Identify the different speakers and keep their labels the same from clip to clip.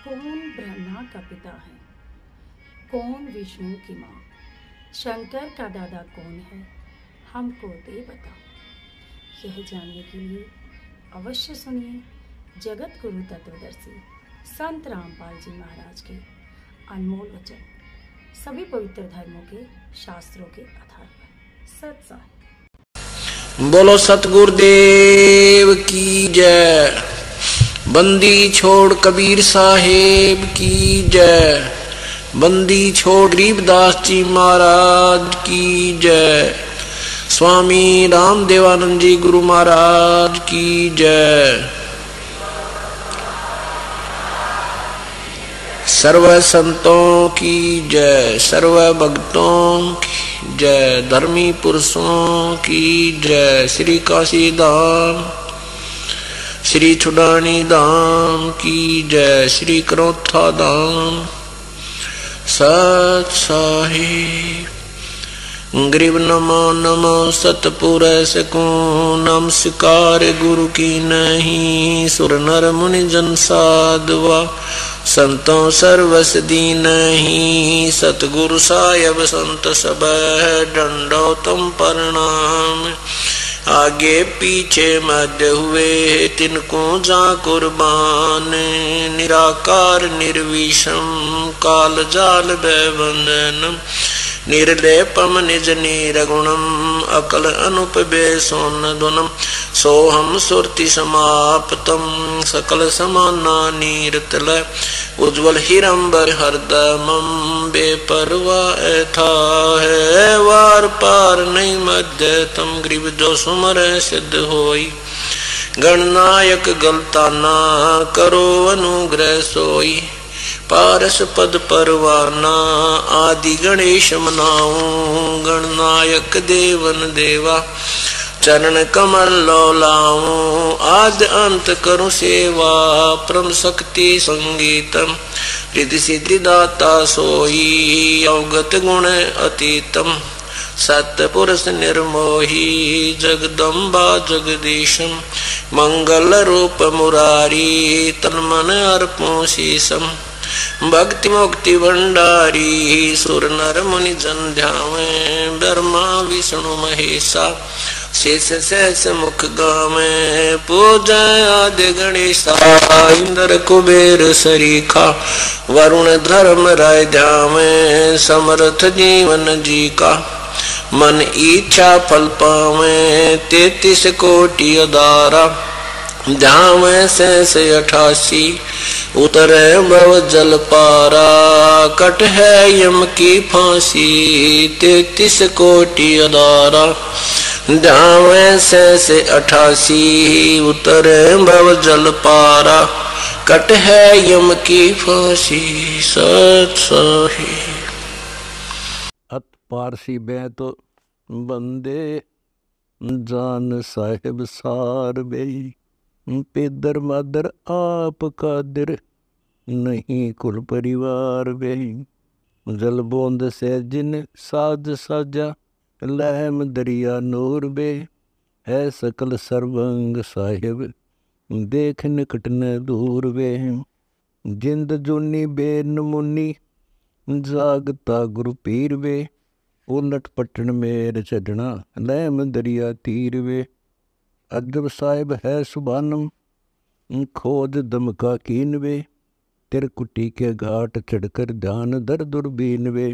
Speaker 1: कौन ब्रह्मा का पिता है, कौन विष्णु की माँ, शंकर का दादा कौन है, हमको दे बता। यह जानने के लिए अवश्य सुनिए जगत गुरु तत्वदर्शी संत रामपाल जी महाराज के अनमोल वचन, सभी पवित्र धर्मों के शास्त्रों के आधार पर सत्साहिब।
Speaker 2: बोलो सतगुरुदेव की जय। बंदी छोड़ कबीर साहेब की जय। बंदी छोड़ गरीबदास जी महाराज की जय। स्वामी रामदेवानंद जी गुरु महाराज की जय। सर्व संतों की जय, सर्व भक्तों की जय, धर्मी पुरुषों की जय। श्री काशी धाम, श्री छुडानी धाम की जय, श्री करोथा धाम सत साहिब। गरीब नमो नमो सतपुरुष को नमस्कार गुरु की नहीं। सुर नर मुनि जन साधवा संतों सर्वस दीन ही। सतगुरु साहेब संत सब डंडो तुम प्रणाम। आगे पीछे मध्य हुए तिनको जा कुर्बान। निराकार निर्विषम काल जाल बंधनम। निर्लेपम निज निरगुणम अकल अनुप बेसोनधुनम। सोहम सुरति समाप्तम सकल समाना नीरतल। उज्ज्वल हिरंबर हरदमम बेपरवाह था है। वार पार नहीं मध्य तम ग्रीव जो सुमर सिद्ध होई। गणनायक गलता ना करो अनुग्रह सोई। पारस पद परवाना आदि गणेश मनाऊं। गणनायक देवन देवा चरण कमल लौलाऊं। आद अंत करूं सेवा परम शक्ति संगीतम। रिद्धि सिद्धि दाता सोई अवगत गुण अतीतम। सत्य पुरुष निर्मोही जगदम्बा जगदीशम। मंगल रूप मुरारी तन मन अर्पों शीसम। भक्ति मुक्ति भंडारी सुर नर मुनि जन ध्यावे। ब्रह्मा विष्णु महेशा शेष सहस मुख गावे। पूजा आदि गणेशा इंद्र कुबेर सरीखा। वरुण धर्म राय ध्यावे। समर्थ जीवन जी का मन इच्छा फल पावे। 33 कोटि अदारा ध्यावे शेष 88। उतरे भव जल पारा कट है यम की फांसी। 33 कोटि अदारा ध्यावे शेष 88। उतरे भव जल पारा कट है यम की फांसी। सत साहिब।
Speaker 3: अत पारसी बे तो बंदे जान साहिब सार बेई। पेदर मादर आप कादिर नहीं कुल परिवार बेई। जल बोंद से जिन साज साजा लहम दरिया नूर बे। है सकल सर्वंग साहिब देख निकट न दूर बे। जिंद जुनी बेन मुनि जागता गुरु पीर बे। उलट पटन मेर चढ़ना लहम दरिया तीर बे। अजब साहिब है सुबानम खोज दमका कीन वे। तिरकुटी के घाट चढ़कर ध्यान दर दुर्बीन वे।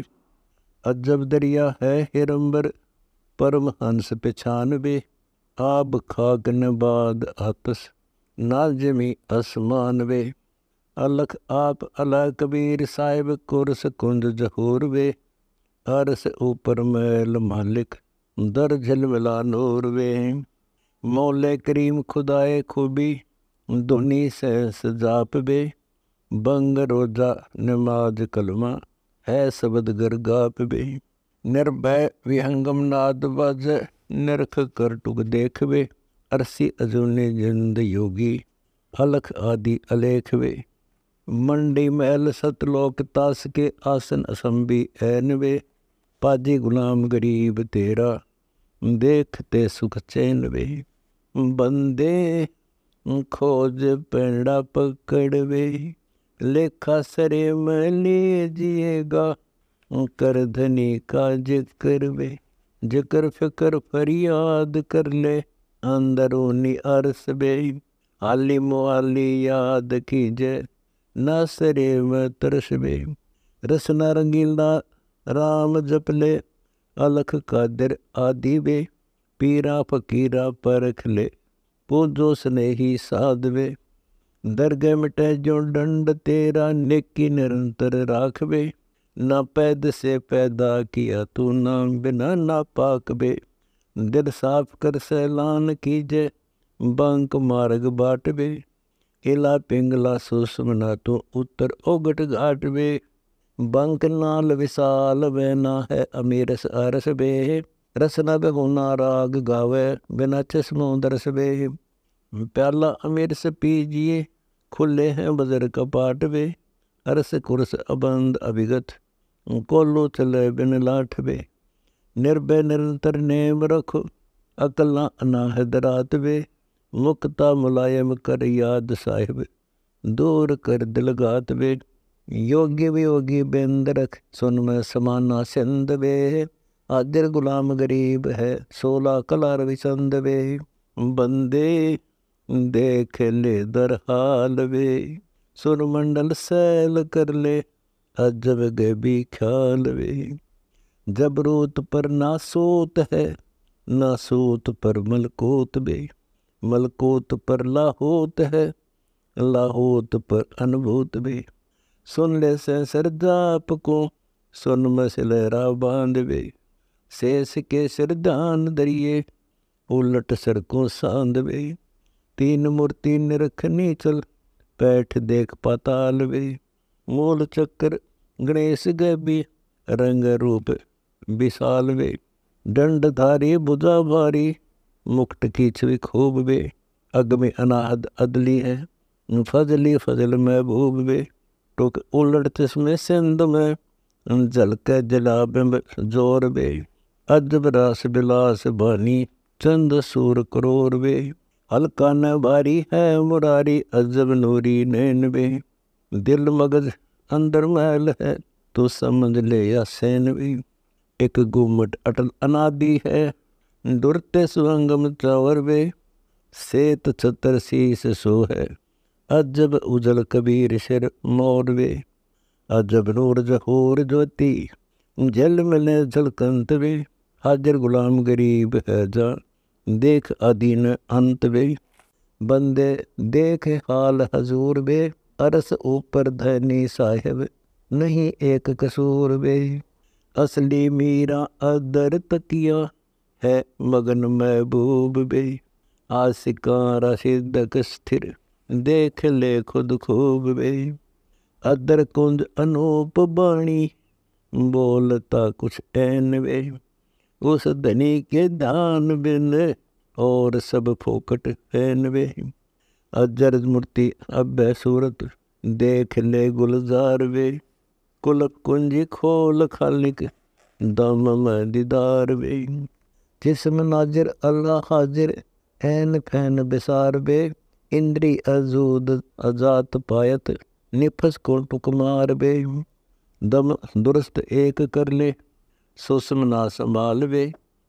Speaker 3: अजब दरिया है हिरंबर परम हंस पहचान वे। आब खाक न बाद आतस नाजमी आसमान वे। अलख आप अला कबीर साहिब कुरस कुंज जहूर वे। अरस ऊपर मैल मालिक दर झलमिला नूर वे। मौले करीम खुदाए खूबी धुनी सहस जाप बे। बंग रोजा नमाज कलमा है शब्द गर गाप बे। निर्भय विहंगम नाद बज निरख कर टुक देख बे। अरसी अजूनी जिंद योगी अलख आदि अलेख बे। मंडी महल सतलोक तास के आसन असंबी ऐन बे। पाजी गुलाम गरीब तेरा देखते सुख चैन बे। बंदे खोज पेड़ा पकड़वे लेखा सरे में लीजिएगा, कर धनी का जिक्र वे। जिक्र फिक्र फरियाद कर ले, अंदरूनी अरस बे। हाली मुहाली याद कीजे, ना सरे में तरस बे। रसना रंगीला राम जप ले, अलख कादिर आदि बे। पीरा फकीरा परख ले, पूजो स्नेही साधवे। दरगह मिटे जो दंड तेरा, नेकी निरंतर राखबे। ना पैद से पैदा किया तू, नाम बिना ना पाक बे। दिल साफ कर सैलान कीजे, बंक मार्ग बाट बे। इला पिंगला सुषमना तू, उत्तर ओगट घाट बे। बंक नाल विशाल बैना है, अमीरस अरस बे। रसना बेगुना राग गावे, बिना चश्मों दरस बे। प्याला अमीर से पीजिए, खुले हैं बजर कपाट वे। अरस कुरस अबंद अभिगत, कोल्लू चले बिन लाठ वे। निर्भय निरंतर नेम रखो, अकला अनाहद रात वे। मुक्ता मुलायम कर याद साहिब, दूर कर दिल गात वे। योगी वियोगी बेंद रख, सुन में समाना सिंध वे। आदिर गुलाम गरीब है, 16 कलार विचंद वे। बंदे देख ले दर हाल वे, सुरमंडल सैल कर ले, अजब गबी ख्याल वे। जबरूत पर ना सूत है, ना सूत पर मलकूत बे। मलकूत पर लाहौत है, लाहौत पर अनुभूत बे। सुन ले से सर जाप को, सुन मसलेरा बांध बे। शेष के सिर दान दरिए, उलट सर को सांद बे। तीन मूर्ति निरखनी चल, पैठ देख पाताल वे। मूल चक्र गणेश गैबी, रंग रूप विशाल वे। दंडधारी भुजा भारी, मुक्ट की छवि खूब वे। अग में अनाहद अदली है, फजली फजल महबूब वे। टुक उलट चश्मे सिंध में, झलके जलाब जोर वे। अजब रास बिलास बानी, चंद सूर करोर वे। हल्का न भारी है मुरारी, अजब नूरी नैन वे। दिल मगज अंदर महल है, तो समझ ले या सैन वे। एक गुम्मट अटल अनादि है, दुरते सुअंगम चावर वे। सेत छतर शीस सो है, अजब उजल कबीर सिर मोर वे। अजब नूर जहूर ज्योति, जल मिले झलकंत वे। हाजिर गुलाम गरीब है जा, देख अधीन अंत वे। बंदे देख हाल हजूर वे, अरस ऊपर धनी साहिब, नहीं एक कसूर वे। असली मीरा अदर तकिया है, मगन महबूब वे। आशिका रशिदक स्थिर, देख ले खुद खूब वे। अदर कुंज अनूप बाणी, बोलता कुछ ऐन वे। उस धनी के दान बिन, और सब फोकट फैन वे। अजर मूर्ति अभय सूरत, देख ले गुलजार वे। कुल कुंजी खोल खालिक, दम में दीदार वे। जिस्म नाजिर अल्लाह हाजिर, ऐन फैन बिसार वे। इंद्री अजूद अजात पायत, निफस को टुकमार वे। दम दुरुस्त एक कर ले, सुषम ना संभाल वे।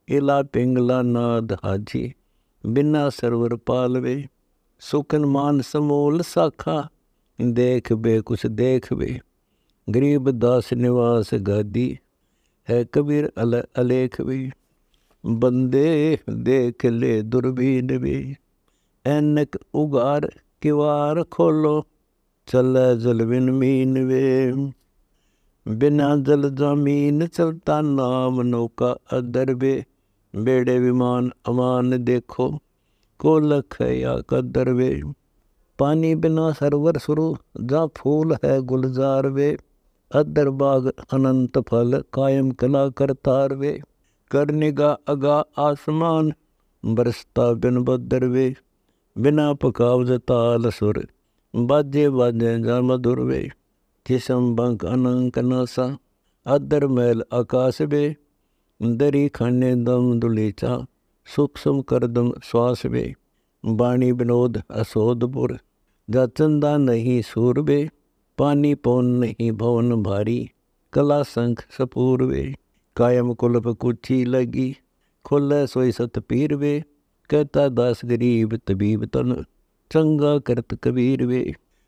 Speaker 3: इला पिंगला नाद हाजी, बिना सरवर पाल वे। सुकन मान समूल साखा, देख बे कुछ देख वे। गरीब दास निवास गादी, है कबीर अलेख वे। बंदे देख ले दुर्बीन वे। ऐनक उगार किवार खोलो, चले जलविन मीन वे। बिना जल जमीन चलता, नाम नौका अदर वे। बेड़े विमान अमान देखो, को लख या कदर वे। पानी बिना सरवर सुरु, जा फूल है गुलजार वे। अदर बाग अनंत फल, कायम कला करतार वे। कर निगा अगा आसमान, बरसता बिन बदर वे। बिना पकावज ताल सुर, बाजे बाजे जा मधुर वे। जिसम बंक अनंक नासा, अदर मैल आकाश वे। दरी खाने दम दुलीचा, सूक्ष्म करदम श्वास वे। बाणी विनोद असोदपुर, जा चंदा नहीं सूर वे। पानी पौन नहीं भवन भारी, कला संख सपूरवे। कायम कुलप कुची लगी, खोले सोई सत पीर वे। कहता दास गरीब तबीब तन, चंगा करत कबीर वे।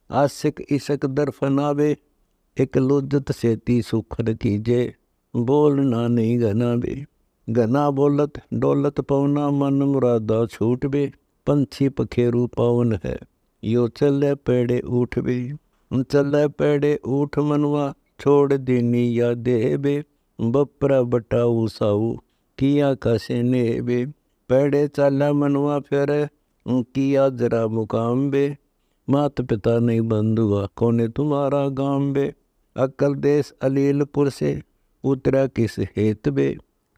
Speaker 3: आशिक इशक दर फनावे, एक लुजत सेती सुखन कीजे। बोल ना नहीं घना वे, घना बोलत डोलत पवना। मन मुरादा छूट वे, पंछी पखेरू पावन है। यो चले पेड़े उठ वे, चले पेड़े उठ मनवा। छोड़ देनी या देवे, बपरा बटाऊ साऊ। किया कसे नेवे, पेड़े चाला मनवा फिर। किया जरा मुकाम बे, मात पिता नहीं बंधुआ। कोने तुम्हारा गाम बे, अकल देश अलीलपुर से। उतरा किस हेत बे,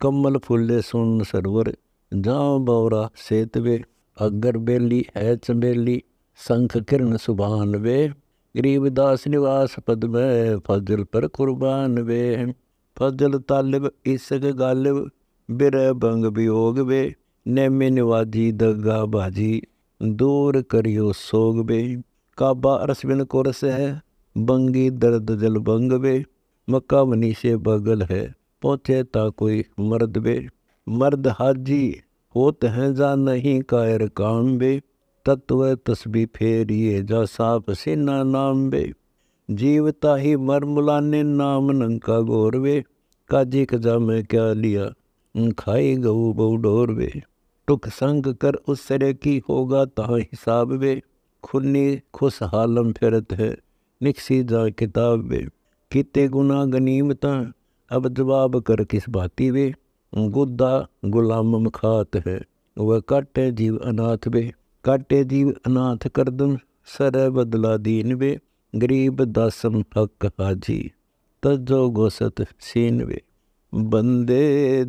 Speaker 3: कमल फुले सुन सरवर। जाओ बौरा सेत बे, अगर बेली है चमेली। शंख किरण सुभान वे, गरीबदास निवास पद में। फजल पर कुर्बान वे, फजल तालिब इसक गालिब। बिरह भंग वियोग वे, नेमे निवाजी दगा बाजी। दूर करियो सोग वे, काबा अरसबिन कोरस है। बंगी दर्द जल बंग वे, मक्का मनी से बगल है। पहुँचे ता कोई मर्द वे, मर्द हाजी होत हैं जा नहीं कायर काम वे। तत्व तस्बी फेरिए जा साफ सीना नाम बे। जीवता ही मर मुलाने नाम नंका गोर वे। काजी कजा में क्या लिया, खाई गऊ बहु डोर वे। टुक संग कर उस सरे की होगा ता हिसाब वे। खुन्नी खुश हालम फिरत है, निकसी जा किताब वे। किते गुना गनीमता, अब जवाब कर किस बाती वे। गुद्दा गुलामम खात है, वह काटे जीव अनाथ वे। काटे जीव अनाथ करदम, सर बदला दीन वे। गरीब दासम हक हाजी, तजो गोसत सीन वे। बंदे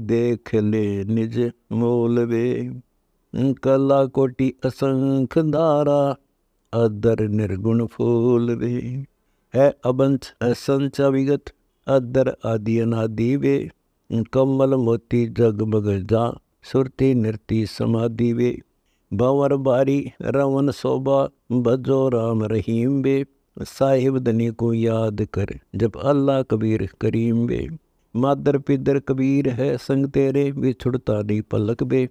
Speaker 3: देख ले निज मोल वे, कला कोटि असंख धारा। अदर निर्गुण फूल वे, है अबंश असंच अविगत। अदर आदि अनादि वे, कमल मोती जगमग जा। सुरती नृति समाधि वे। भंवर बारी रवन शोभा, भजो राम रहीम वे। साहिब धनी को याद कर, जब अल्लाह कबीर करीम वे। मादर पिदर कबीर है संग तेरे, बिछुड़ता नहीं पलक बे।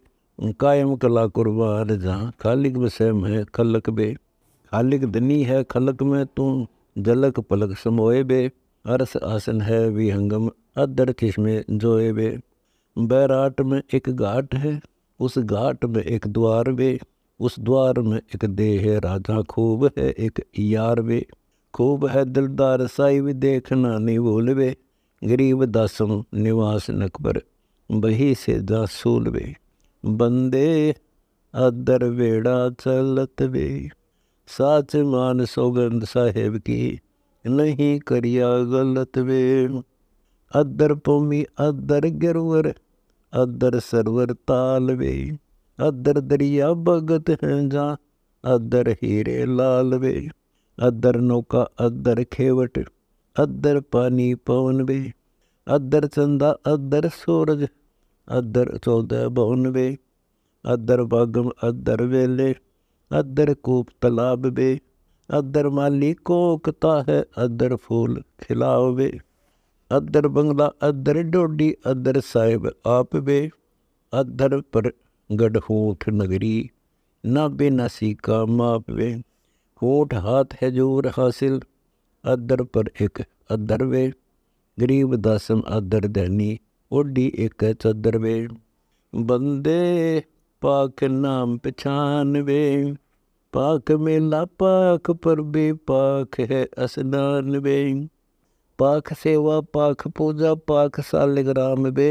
Speaker 3: कायम कला कुर्बान जहाँ, खालिक बसे में खलक बे। खालिक धनी है खलक में तू, झलक पलक समोए बे। अरस आसन है विहंगम, अदर किस्में जोए बे। बैराट में एक घाट है, उस घाट में एक द्वार वे। उस द्वार में एक देह राजा खूब है एक यार वे। खूब है दिलदार साहिब, देखना नहीं भूल वे। गरीब दासम निवास नकबर, बही से जा सूल वे। बंदे अदर वेड़ा चलत वे, साच मान सौगंध साहेब की। नहीं करिया गलत वे। अदर पोमी अदर गिरवर, अदर सरवर ताल वे। अदर दरिया भगत हैं जा, अदर हीरे लाल वे। अदर नौका अदर खेवट, अदर पानी पवन वे। अदर चंदा अदर सूरज, अदर 14 भवन वे। अदर बागम अदर वेले, अदर कूप तालाब वे। अदर माली कोकता है, अदर फूल खिलाव वे। अदर बंगला अदर डोडी, अदर साहिब आप वे। अदर पर गढ़ होठ नगरी, ना बेनासी का माप वे। होठ हाथ है जोर हासिल, अदर पर एक अदर वे। गरीब दासम अदर दैनी, ओडी एक चदर वे। बंदे पाक नाम पहचान वे, पाक मेला पाक पर बे। पाक है स्नान वे, पाक सेवा पाक पूजा। पाक सालिग्राम वे,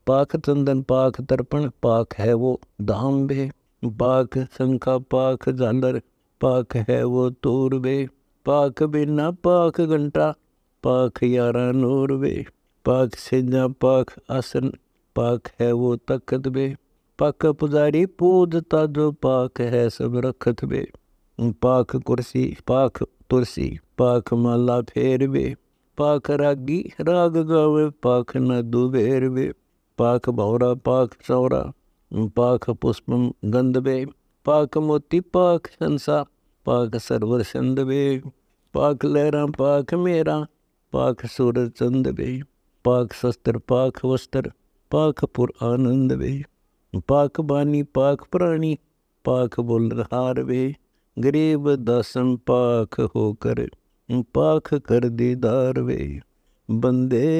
Speaker 3: पाक चंदन पाक तर्पण। पाक है वो धाम वे, पाक शंखा पाक झालर। पाक है वो तूर वे, पाक बिना पाक घंटा। पाक 11 नूर वे, पाक सेजा पाक आसन। पाक है वो तख्त वे, पाक पुजारी पूजता जो। पाक है सब रखत वे, पाक कुर्सी पाक तुलसी। पाक माला फेर वे, पाक रागी राग गावे। पाक न दुबेर वे, पाक भौरा पाक चौरा। पाक पुष्पम गंध वे, पाक मोती पाक हंसा। पाक सरवर संद वे, पाख लहरा पाख मेरा, पाख सूरज चंद वे, पाख शस्त्र पाख वस्त्र, पाख पुर आनंद वे, पाख बानी पाख प्राणी, पाख बोलहार वे, गरीब दासम पाख होकर, पाख कर दीदार वे, बंदे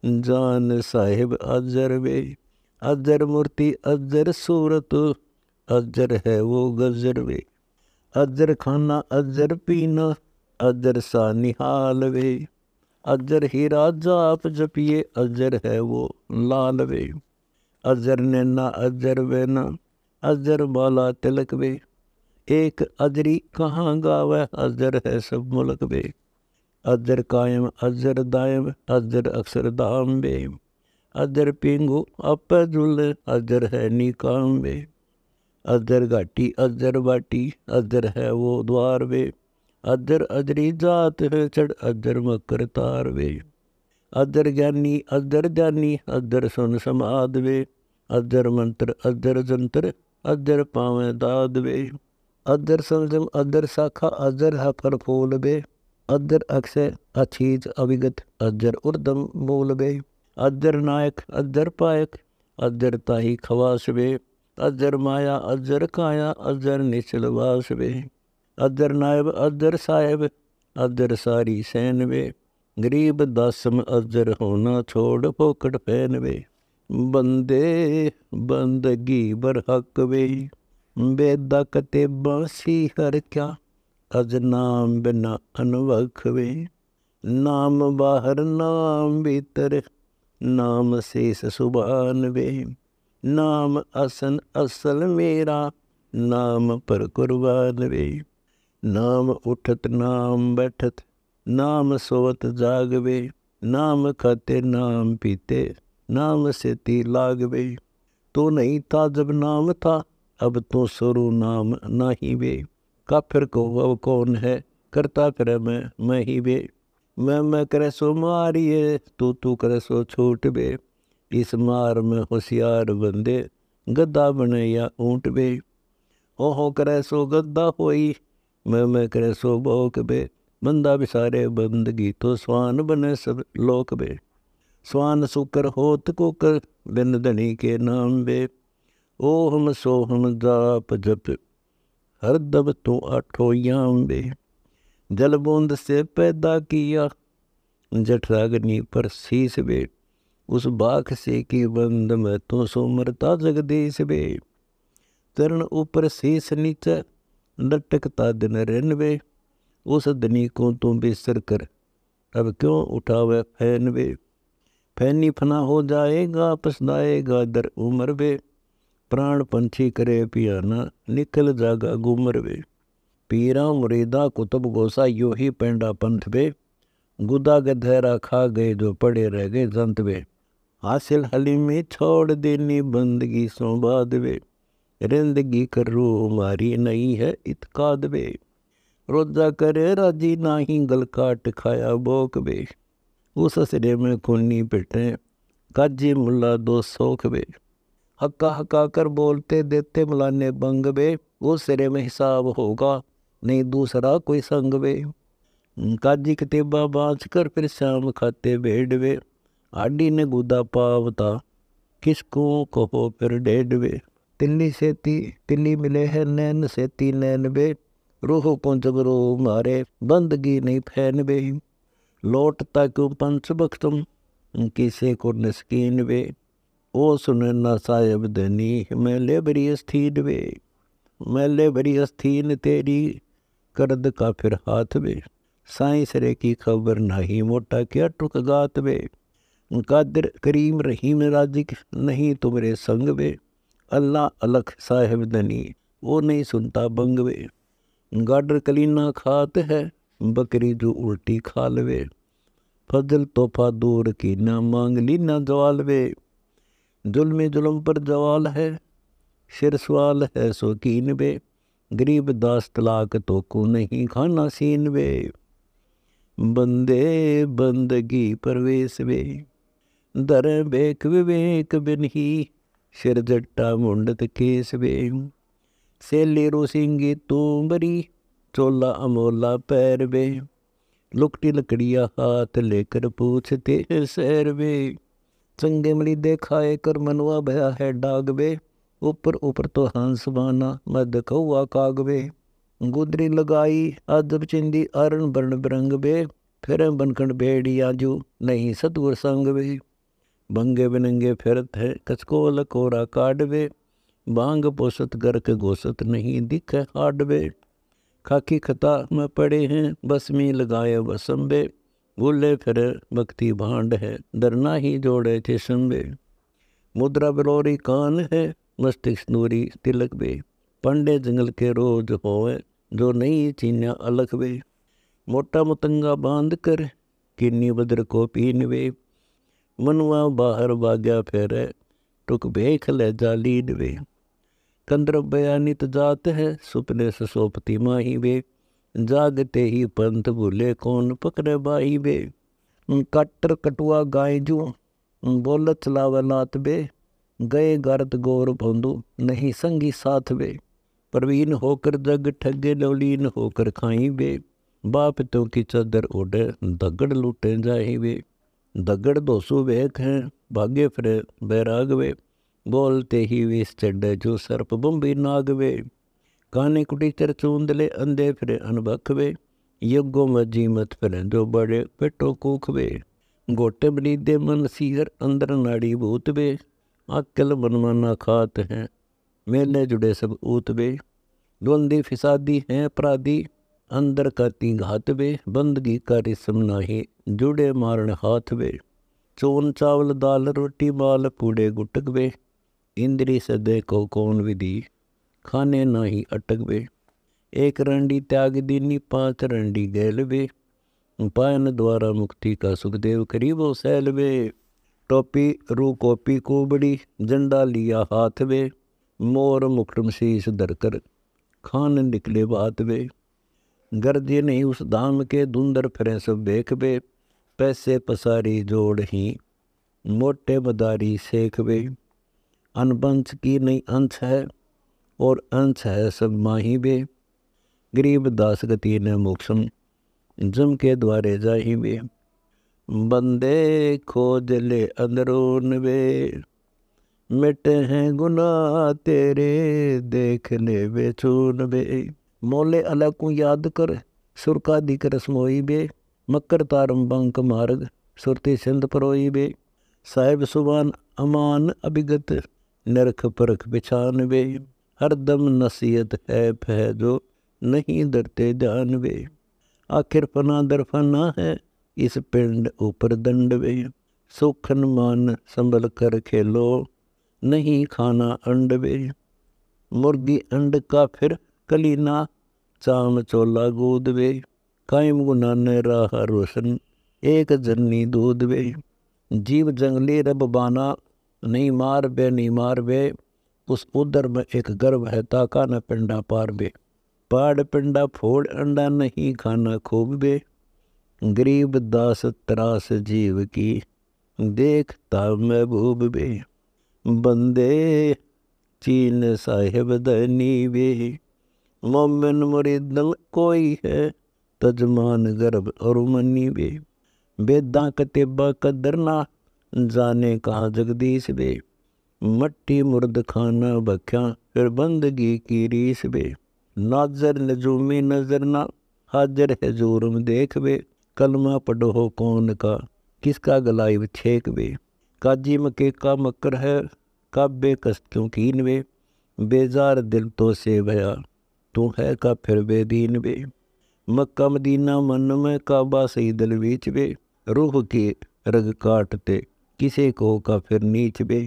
Speaker 3: जान साहिब अजर वे, अजर मूर्ति अजर सूरत, अजर है वो गजर वे, अजर खाना अजर पीना, अजर सा निहाल वे, अजर हीरा जाप जपिए, अजर है वो लाल वे, अजर नैना अजर वेना, अजर बाला तिलक वे, एक अजरी कहाँ गावे, अजर है सब मुल्क वे, अजर कायम अजर दायम, अजर अक्सर दाम वे, अजर पिंगू अप जुल, अजर है निकाम वे, अजर घाटी अजर बाटी, अजर है वो द्वार वे, अजर अजरी जात है चढ़, अजर मकर तार वे, अजर ज्ञानी अजर जानी, अजर सुन समाद वे, अजर मंत्र अजर जंत्र, अजर पावे दाद वे, अजर संजम अजर शाखा, अजर है फल फूल वे, अजर अक्षय अछीज अविगत, अजर उर्दम मूल वे, अजर नायक अजर पायक, अजर ताही खवास वे, अजर माया अजर काया, अजर निचल वास वे, अजर नायब अजर साहेब, अजर सारी सैन वे, गरीब दासम अजर होना छोड़ फोकट फैन वे, बंदे बंदगी बर हक वे, बेदा कते बांसी हर क्या, अज नाम बिना अनवख वे, नाम बाहर नाम भीतर, नाम शेष सुबान वे, नाम असन असल मेरा, नाम पर कुर्बान वे, नाम उठत नाम बैठत, नाम सोवत जागवे, नाम खाते नाम पीते, नाम सेती लागवे, तो नहीं था जब नाम था, अब तो सुरु नाम नाही वे, काफिर को वह कौन है, करता करे मैं ही वे, मैं करे सो मारिए, तू करे सो छूट वे, इस मार में होशियार बंदे, गद्दा बने या ऊँट वे, ओहो करे सो गद्दा होई, मैं करे सो भोक बे, बंदा बिसारे बंदगी तो स्वान बने सब लोक बे, स्वान सुकर होत कुकर, बिन धनी के नाम बे, ओहम सोहम जाप जप, हरदम तो आठो याम बे, जल बूंद से पैदा किया, जठराग्नि पर शीस बे, उस बाख से की बंद में तो सुमरता जगदीश बे, चरण ऊपर शीस नीचे, लटकता दिन रन वे, उस धनी को तू बिसर कर, अब क्यों उठावे फैन वे, फैनी फना हो जाएगा, पछताएगा दर उमर वे, प्राण पंछी करे पियाना, निकल जागा गुमर वे, पीरा मुरीदा कुतुब गोसा यो ही पेंडा पंथ वे, गुदा गधेरा खा गए जो पड़े रह गए जंत वे, हासिल हलीमी छोड़ देनी बंदगी सो बाद वे, रिंदगी कर रू मारी नहीं है इतकाद वे, रोजा करे राजी नाही, गल काट खाया बोक वे, उस सिरे में खूनी पिटे, काजी मुल्ला दो सोख वे, हक्का हक्का कर बोलते देते मलाने बंग वे, उस सिरे में हिसाब होगा नहीं दूसरा कोई संग वे, काजी कतेबा बाँच कर फिर शाम खाते भेड़ वे, आडी ने गुदा पावता, किसको कहो फिर डेढ़ वे, तिल्ली से तिल्ली मिले है नैन से ती नैन वे, रूह को जबरो मारे बंदगी नहीं फैन वे, लौटता क्यों पंच बख्तम, किसे को नस्कीन वे, ओ सुने ना साहिब धनी, मैले बरी अस्थीन वे, मैले बरी अस्थीन तेरी, करद का फिर हाथ वे, साईं सरे की खबर नहीं, मोटा क्या टुक गात वे, कादिर करीम रहीम राजिक नहीं तुमरे संग वे, अल्लाह अलख साहिब धनी वो नहीं सुनता बंग वे, गाडर कलीना खात है बकरी जो उल्टी खा लवे, फजल तोहफा दूर की ना मांग ली ना जवाल वे, जुल्म जुल्म पर जवाल है, सिर सवाल है शौकीन वे, गरीब दास तलाक तो को नहीं खाना सीन वे, बंदे बंदगी परवेश वे, दर बेक विवेक बिन ही, सिर जट्टा मुंडत केस वे, सेली रोसिंगी तू बरी, चोला अमोला पैर वे, लुकटी लकड़िया हाथ लेकर पूछते हैं सैर वे। चंगे मली देखाए कर मनवा भया है डाग वे, ऊपर ऊपर तो हंस बाना मद कौआ काग वे। गुदरी लगाई अदब चिंदी अरण बरण बिरंग वे, फिर बनखंड भेड़िया जो नहीं सतगुर संग वे। भंगे बिनंगे फिरत है कचकोल कोरा काडवे, बांग पोसत गर्क गोसत नहीं दिखे हाडवे। खाकी खता में पड़े हैं बस में लगाए वसंबे, भूले फिर भक्ति भांड है डरना ही जोड़े थे संबे। मुद्रा बिलोरी कान है मस्तिष्क सिंदूरी तिलक वे, पंडे जंगल के रोज होए जो नहीं चीन्या अलख वे। मोटा मुतंगा बांध कर किन्नी बद्र को पीन वे, मनुआ बाहर भाग्या फिर टुक भेख ले जालीन वे। कंद्र बयानित जात है सुपने ससोपति माही वे, जागते ही पंथ भूले कौन पकड़े बाही वे। कट्टर कटुआ गाय जू बोलत चलावे लात वे, गए गारत गौर भोंदू नहीं संगी साथ वे। प्रवीण होकर जग ठगे लौलीन होकर खाई वे, बाप तो की चादर उड़े दगड़ लूटे जाही वे। दगड़ दोसु वेख हैं भाग्य फिर बैराग वे, बोलते ही विष चढ़े जो सर्प बम्बी नाग वे। काने कुटीचर चूंदले अंधे फिरे अनबख वे, यज्ञों में जीमत फिरे जो बड़े पेटो कूख वे। गोटे बरीदे मन सीहर अंदर नाड़ी भूत वे, अक्ल मनमाना खात हैं मेले जुड़े सब ऊत वे। द्वंदी फिसादी हैं अपराधी अंदर करती घात वे, बंदगी का रिसम नाही जुड़े मारण हाथ वे। चोन चावल दाल रोटी माल पूड़े गुटक वे, इंद्री से देखो कौन विधि खाने नाही अटक वे। एक रंडी त्याग दीनी पांच रंडी गैल वे, पायन द्वारा मुक्ति का सुखदेव करीबो सैल वे। टोपी रू कोपी कुबड़ी झंडा लिया हाथ वे, मोर मुकुटम शीश धरकर खान निकले बात वे। गर्जे नहीं उस धाम के धुंधर फिरे सब बेख वे, पैसे पसारी जोड़ ही मोटे मदारी सेख वे। अनबंश की नहीं अंश है और अंश है सब माही वे, गरीब दास गति ने मोक्षम जम के द्वारे जाही वे। बंदे खोज ले अंदरून वे, मिटे हैं गुनाह तेरे देख ले वे छून वे। मोले अलग को याद कर सुरका दिक रसमोई वे, मकर तारम बंक मार्ग सुरती सिंध परोई वे। साहिब सुबान अमान अभिगत नरख परख बिछान वे, हरदम नसीहत है फह जो नहीं डरते जान वे। आखिर फना दर फना है इस पिंड ऊपर दंड वे, सुखन मान संभल कर खेलो नहीं खाना अंड वे। मुर्गी अंड का फिर कलीना चाम चोला गोद वे, कायम गुना ने राह रोशन एक जन्नी दूध वे। जीव जंगली रब बाना नहीं मार बे नहीं मार बे, उस उदर में एक गर्भ है ताका न पिंडा पार बे। पाड़ पिंडा फोड़ अंडा नहीं खाना खूब बे, गरीब दास त्रास जीव की देखता महबूब बे। बंदे चीन साहिब दनी वे, मोमिन मुरीदल कोई है तजमान गर्भ और मनी वे। बेदा कतेबा कदरना जाने कहाँ जगदीश वे, मट्टी मुर्द खाना बख्या फिर बंदगी की रीस वे। नाजर नजूमी नजर ना हाजर है जोरम देख वे, कलमा पढ़ो हो कौन का किसका गलाई छेक वे। काजी मके का मकर है काबे कस्तों कीन वे, बेजार दिल तो से भया तू है का फिर बेदीन वे। मक्का मदीना मन में काबा सही दिल बीच वे, रूह के रग काटते किसे को का फिर नीच वे।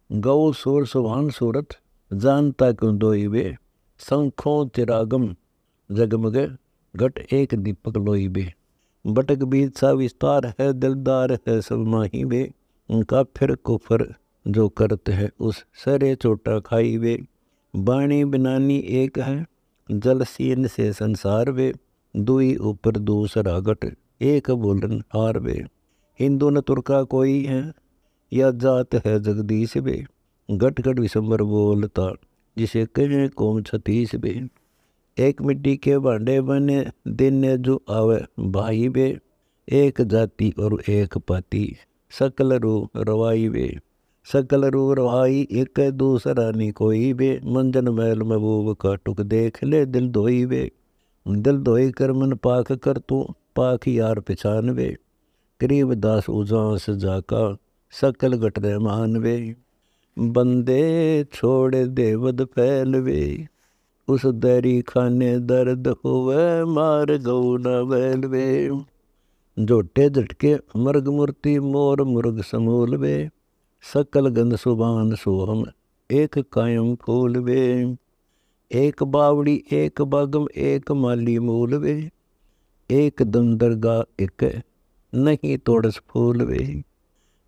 Speaker 3: गौ सोर सुभान सूरत जानता क्यों दोई वे, शंखों चिरागम जगमग घट एक दीपक लोई वे। बटक बीच सा विस्तार है दिलदार है सब माही वे, उनका फिर कुफर जो करते है उस सरे चोटा खाई वे। बाणी बिनानी एक है जल सीन से संसार वे, दुई ऊपर दूसरा घट एक बोलन हार वे। हिंदू न तुर्का कोई है या जात है जगदीश वे, घट घट विशंबर बोलता जिसे कहे कौम छतीस वे। एक मिट्टी के भांडे बने, दिन ने जो आवे भाई वे। एक जाति और एक पाति, सकल रू रवाई वे। सकल रू रवाई, एक दूसरा नी कोई वे। मंजन मैल महबूब का टुक, देख ले दिल धोई वे। दिल धोई कर मन पाक कर तू, पाक यार पहचान वे। गरीब दास उजांस जाका, सकल गटरे मान वे। बंदे छोड़ देवद फैल वे, उस दरी खाने दर्द होवे, मार गऊ न बैल वे। झोटे झटके मर्ग मूर्ति, मोर मुर्ग समूल वे। सकल गंध सुबान सोहम, एक कायम फूल वे। एक बावड़ी एक बागम, एक माली मूल वे। एक दम दरगाह एक, नहीं तोड़स फूल वे।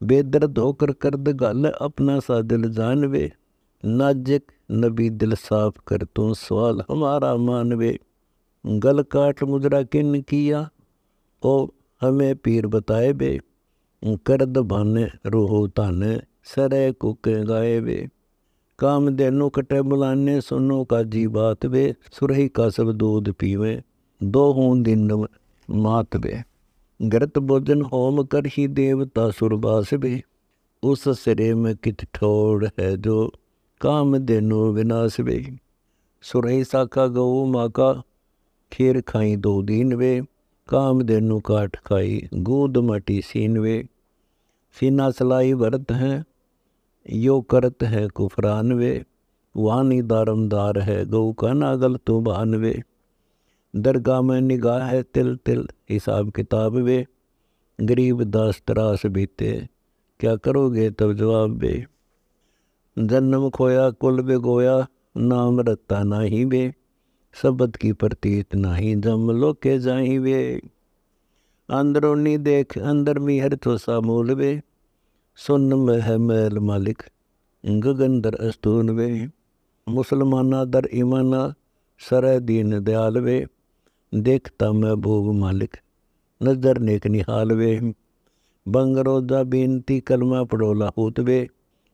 Speaker 3: बेदर्द होकर करद गल, अपना सा दिल जान वे। नाजिक नबी दिल साफ कर तू, सवाल हमारा मानवे। गल काट मुजरा किन किया, ओ हमें पीर बताए बे। करद भाने रूहो ताने, सरे कुके गाए वे। काम देनु कटे बुलाने, सुनो का जी बात वे। सुरही का सब दूध पीवे, दो हूँ दिन मात वे। गरत भोजन होम कर ही, देवता सुरबास वे। उस सिरे में कित ठोड़ है जो, काम देनु विनाश वे। सुरही साका गऊ माका, खीर खाई दो दीन वे। काम देनु काट खाई, गूद माटी सीन वे। सीना सलाई भरत हैं, यो करत है कुफरान वे। वानी दारमदार है, गऊ का नागल तो बान वे। दरगाह में निगाह है तिल तिल, हिसाब किताब वे। गरीब दास त्रास बीते, क्या करोगे तब जवाब वे। जन्म खोया कुल बेगोया, नाम रत्ता नाही वे। शब्द की प्रतीत नाही, जम लो के जाही वे। अंदरोनी देख अंदर मीहर थोसा मूल वे। सुन में है मैल मालिक, गगन दर अस्तून वे। मुसलमाना दर ईमाना, सरे दीन दयाल वे। देखता महबूब मालिक, नजर नेक निहाल वे। बंगरोजा बीनती कलमा पड़ोला होत वे।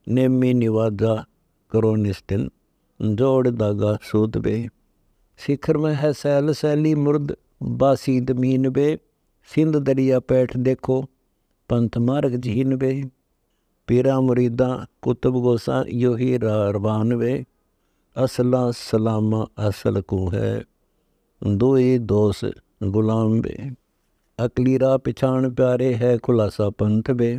Speaker 3: नेमी निवाजा करो निस्तिन, जोड़ दागा सूत वे। शिखर में है सैल सैली मुर्द, बासी दमीन वे। सिंध दरिया पैठ देखो, पंथ मार्ग झीन वे। पीरा मुरीदा कुतुब गोसा, यो ही रवान वे। असला सलामा असल को है, दोए दोस गुलाम वे। अकली राह पिछाण प्यारे है, खुलासा पंथ वे।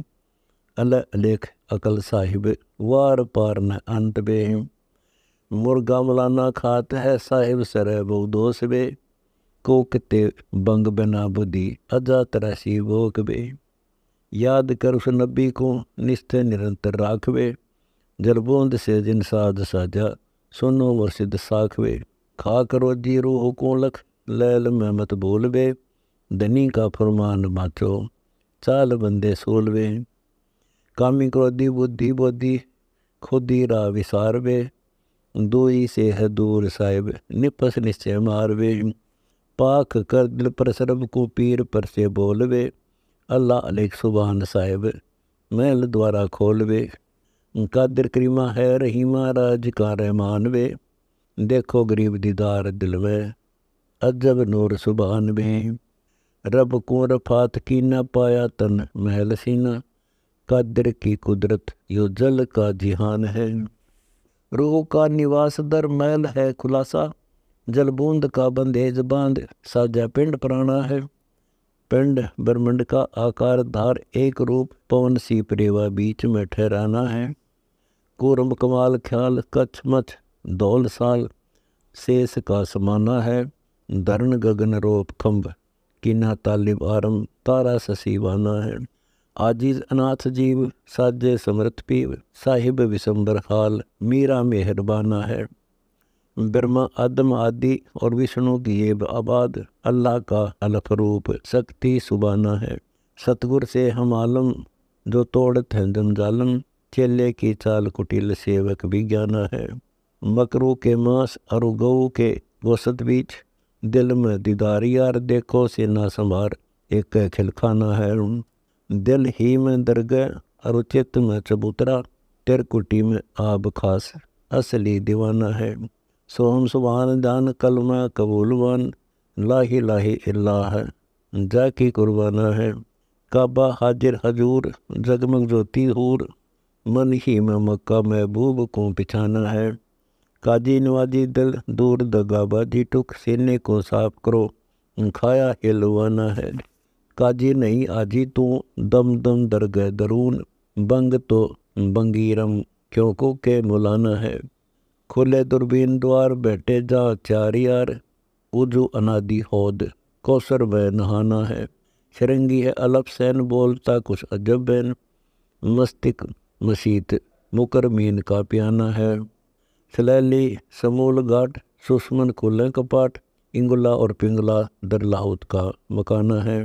Speaker 3: अल अलेख अकल साहिब, वार पार न अंत वे। मुर्गा मलाना खात है, साहिब सरे बहु दोष वे। कोकते बंग बिना बुद्धि, अजा तरासी भोग वे। याद कर उस नबी को, निस्ते निरंतर राखवे। जलबूंद से जिन साध साजा, सुनो मुर्शिद साखवे। खा करो जी रूह को लख, लैल में मत बोलवे। धनी का फरमान बाचो, चाल बंदे सोलवे। कामी क्रोधी बुद्धि बोधी, खुदी रा विसार वे। दुई से है दूर साहिब, निपस निश्चय मारवे। पाक कर दिल पर सरब को, पीर पर से बोलवे। अल्लाह अलैक सुबहान साहिब, महल द्वारा खोलवे। कादिर करीमा है रहीमा, राज का रहमान वे। देखो गरीब दीदार दिल में, अजब नूर सुबहान वे। रब को रफात की न पाया तन महल सीना, कादिर की कुदरत यो जल का जिहान है। रूह का निवास दर महल है खुलासा, जल बूंद का बंदेज बांध, साजा पिंड प्राणा है। पिंड ब्रह्मंड का आकार धार, एक रूप पवन सी प्रेवा बीच में ठहराना है। कूर्म कमाल ख्याल कच्छ मच, दौल साल शेष का समाना है। धरण गगन रोप खम्भ, किना तालिब आरम, तारा ससीवाना है। आजीज अनाथ जीव, साजे समृत पीव, साहिब विशंबर हाल, मीरा मेहरबाना है। ब्रह्मा आदम आदि और विष्णु की ये आबाद, अल्लाह का अलफ रूप शक्ति सुबाना है। सतगुर से हम आलम, जो तोड़त हैं जंजालम, चेले की चाल कुटिल सेवक विज्ञाना है। मकरू के मांस और गऊ के गोसत बीच, दिल में दीदार यार, देखो से ना संभार, एक खिलखाना है। दिल ही में दरगह और चित्त में चबूतरा, तिरकुटी में आब खास, असली दीवाना है। सोहम सुबहान जान कलमा कबूलवान लाही लाही इल्लाह जाकी कुर्बाना है। काबा हाजिर हजूर जगमग ज्योति हूर मन ही में मक्का महबूब को पिछाना है। काजी नवाजी दिल दूर दगाबाजी टुक सीने को साफ करो खाया हिलवाना है। काजी नहीं आजी तू दम दम दरगह दरून बंग तो बंगीरम क्यों को के मुलाना है। खुले दुर्बीन द्वार बैठे जा चार यार उजू अनादि हौद कौसर में नहाना है। शरंगी है अलफ सैन बोलता कुछ अजब बैन मस्तिक मसीत मुकरमीन का पियाना है। सलैली समूल घाट सुषमन खुले कपाट इंगुला और पिंगला दरलाहुत का मकाना है।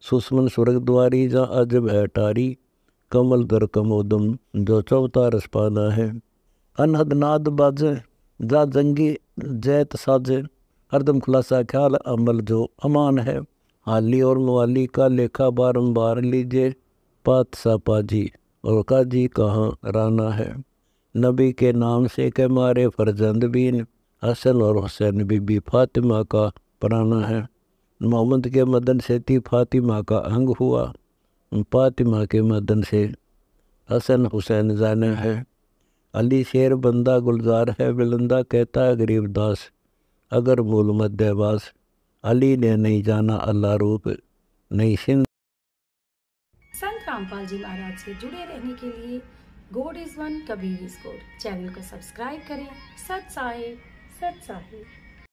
Speaker 3: सुषमन स्वर्ग द्वारी जा अजब है टारी कमल दर कमोदम जो चौथा रसपाना है। अनहद नाद बाजे जा जंगी जैत साजे हरदम खुलासा ख्याल अमल जो अमान है। हाली और मुआली का लेखा बारंबार लीजिए पात सा पाजी और काजी कहाँ राना है। नबी के नाम से के मारे फरजंद बीन हसन और हुसैन बीबी फातिमा का पराना है। मोहम्मद के मदन से थी फातिमा का अंग हुआ फातिमा के मदन से हसन हुसैन जाना है। अली शेर बंदा गुलजार है बिलंदा कहता है गरीबदास अगर मूल मध्यवास। अली ने नहीं जाना अल्लाह रूप नहीं सिंध।
Speaker 1: संत रामपाल जी महाराज से जुड़े रहने के लिए God is one Kabir is good channel को सब्सक्राइब करें। सत साहिब सत साहिब।